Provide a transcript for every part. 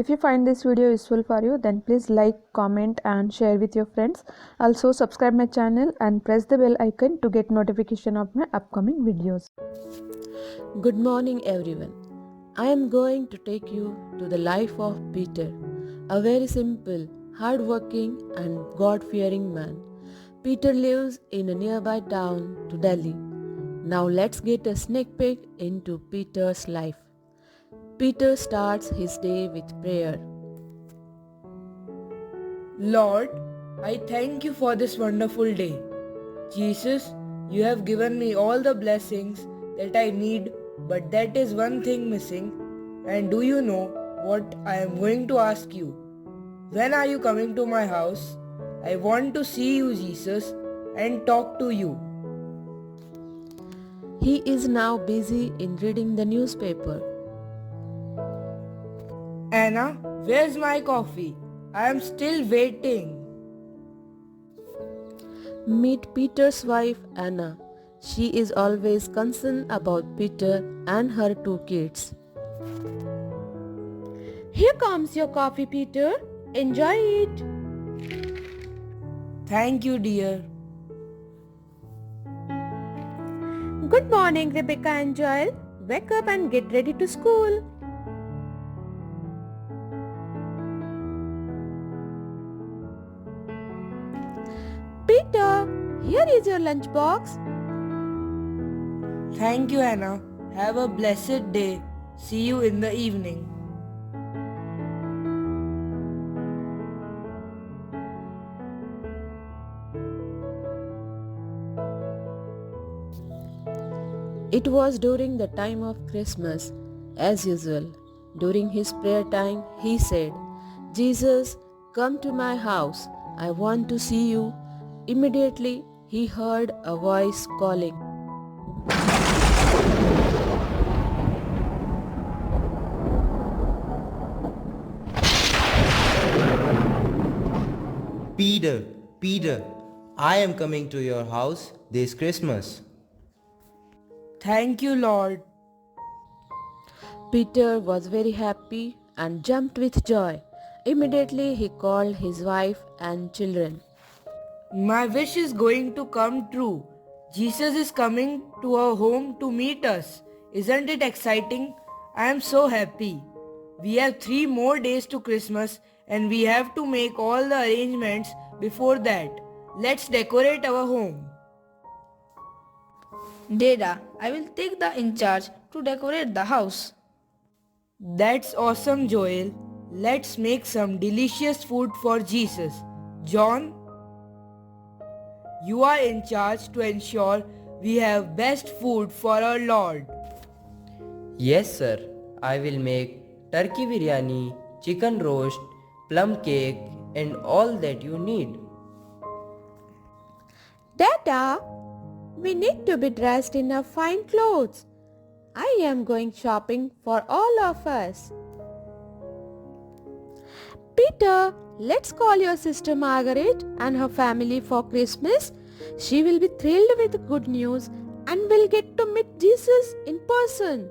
If you find this video useful for you, then please like, comment and share with your friends. Also subscribe my channel and press the bell icon to get notification of my upcoming videos. Good morning everyone. I am going to take you to the life of Peter, a very simple, hard-working and God-fearing man. Peter lives in a nearby town to Delhi. Now let's get a sneak peek into Peter's life. Peter starts his day with prayer. Lord, I thank you for this wonderful day. Jesus, you have given me all the blessings that I need, but that is one thing missing. And do you know what I am going to ask you? When are you coming to my house? I want to see you, Jesus, and talk to you. He is now busy in reading the newspaper. Anna, where's my coffee? I am still waiting. Meet Peter's wife Anna. She is always concerned about Peter and her two kids. Here comes your coffee, Peter. Enjoy it. Thank you, dear. Good morning, Ribeka and Joel. Wake up and get ready to school. Peter, here is your lunchbox. Thank you, Anna. Have a blessed day. See you in the evening. It was during the time of Christmas, as usual. During his prayer time, he said, Jesus, come to my house. I want to see you. Immediately, he heard a voice calling. Peter, Peter, I am coming to your house this Christmas. Thank you, Lord. Peter was very happy and jumped with joy. Immediately, he called his wife and children. My wish is going to come true. Jesus is coming to our home to meet us. Isn't it exciting? I am so happy. We have 3 more days to Christmas and we have to make all the arrangements before that. Let's decorate our home. Dada, I will take the in charge to decorate the house. That's awesome, Joel. Let's make some delicious food for Jesus. John, you are in charge to ensure we have best food for our Lord. Yes, sir. I will make turkey biryani, chicken roast, plum cake, and all that you need. Dada, we need to be dressed in our fine clothes. I am going shopping for all of us. Peter, let's call your sister Margaret and her family for Christmas. She will be thrilled with good news and will get to meet Jesus in person.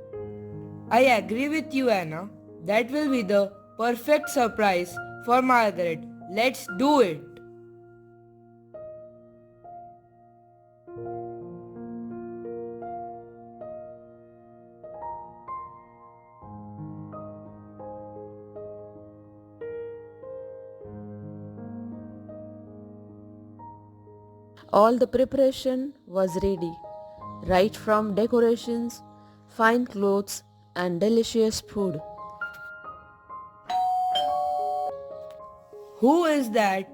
I agree with you, Anna. That will be the perfect surprise for Margaret. Let's do it. All the preparation was ready, right from decorations, fine clothes and delicious food. Who is that?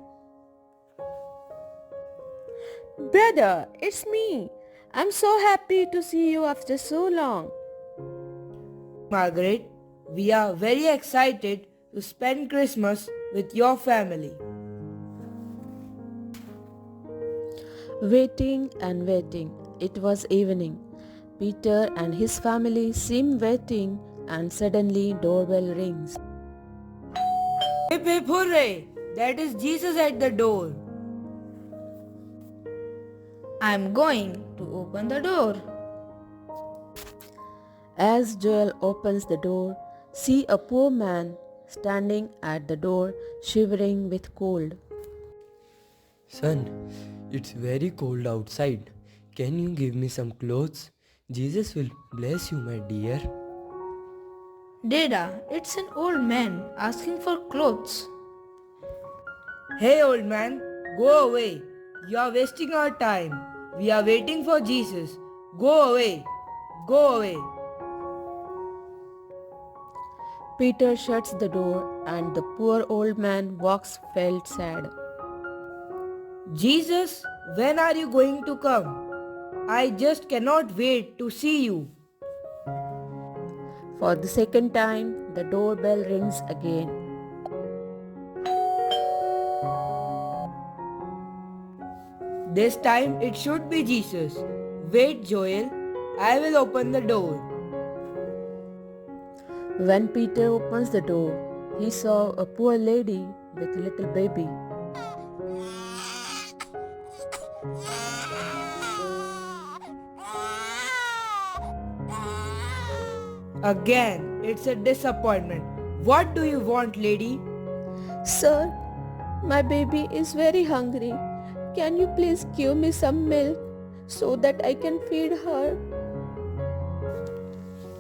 Brother, it's me. I'm so happy to see you after so long. Margaret, we are very excited to spend Christmas with your family. Waiting and waiting. It was evening. Peter and his family seemed waiting and suddenly doorbell rings. Hip hip hooray! That is Jesus at the door. I am going to open the door. As Joel opens the door, see a poor man standing at the door, shivering with cold. Son, it's very cold outside. Can you give me some clothes? Jesus will bless you, my dear. Dada, it's an old man asking for clothes. Hey old man, go away. You are wasting our time. We are waiting for Jesus. Go away. Go away. Peter shuts the door and the poor old man walks felt sad. Jesus, when are you going to come? I just cannot wait to see you. For the second time, the doorbell rings again. This time it should be Jesus. Wait, Joel. I will open the door. When Peter opens the door, he saw a poor lady with a little baby. Again, it's a disappointment. What do you want, lady? Sir, my baby is very hungry. Can you please give me some milk so that I can feed her?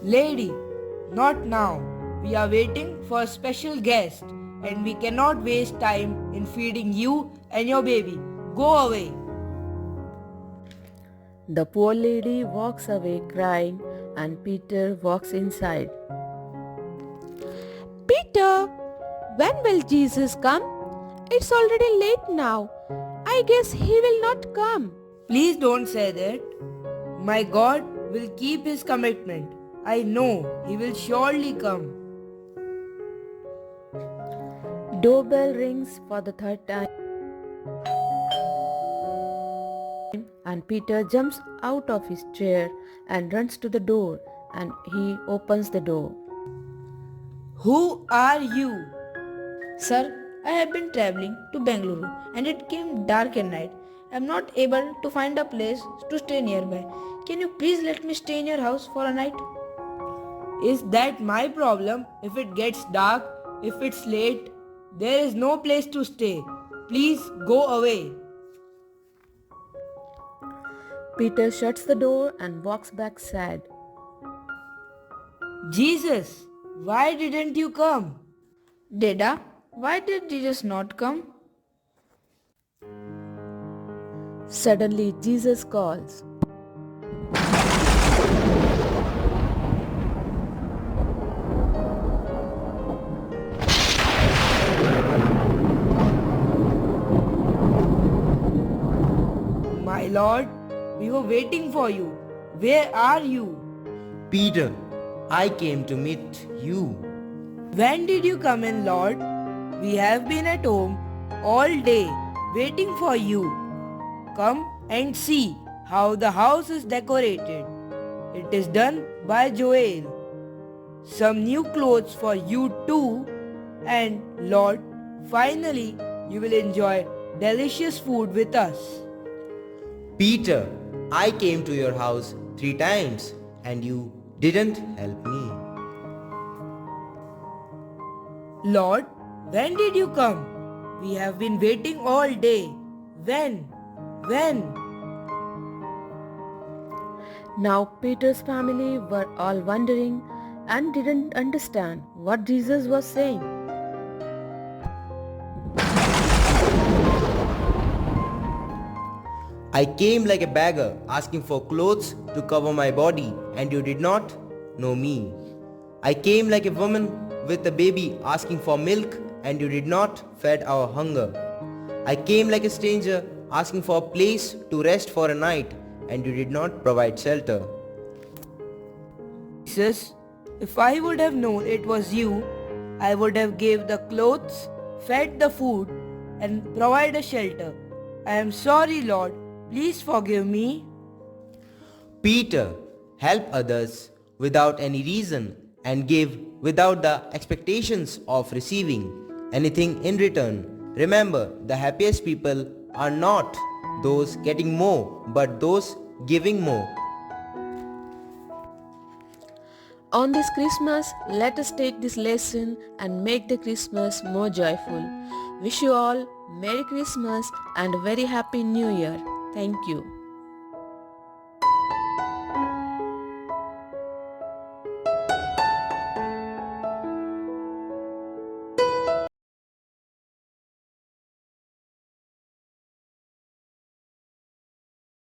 Lady, not now. We are waiting for a special guest and we cannot waste time in feeding you and your baby. Go away. The poor lady walks away crying and Peter walks inside. Peter, when will Jesus come? It's already late now. I guess he will not come. Please don't say that. My God will keep his commitment. I know he will surely come. Doorbell rings for the third time and Peter jumps out of his chair and runs to the door and he opens the door. Who are you? Sir, I have been traveling to Bengaluru and it came dark at night. I am not able to find a place to stay nearby. Can you please let me stay in your house for a night? Is that my problem? If it gets dark, if it's late, there is no place to stay. Please go away. Peter shuts the door and walks back sad. Jesus, why didn't you come? Dada, why did Jesus not come? Suddenly Jesus calls. My Lord, we were waiting for you. Where are you? Peter, I came to meet you. When did you come in, Lord? We have been at home all day waiting for you. Come and see how the house is decorated. It is done by Joel. Some new clothes for you too. And Lord, finally you will enjoy delicious food with us. Peter, I came to your house 3 times and you didn't help me. Lord, when did you come? We have been waiting all day. When? Now Peter's family were all wondering and didn't understand what Jesus was saying. I came like a beggar asking for clothes to cover my body and you did not know me. I came like a woman with a baby asking for milk and you did not feed our hunger. I came like a stranger asking for a place to rest for a night and you did not provide shelter. Jesus, if I would have known it was you, I would have gave the clothes, fed the food and provided a shelter. I am sorry, Lord. Please forgive me. Peter, help others without any reason and give without the expectations of receiving anything in return. Remember, the happiest people are not those getting more, but those giving more. On this Christmas, let us take this lesson and make the Christmas more joyful. Wish you all Merry Christmas and a very Happy New Year. Thank you.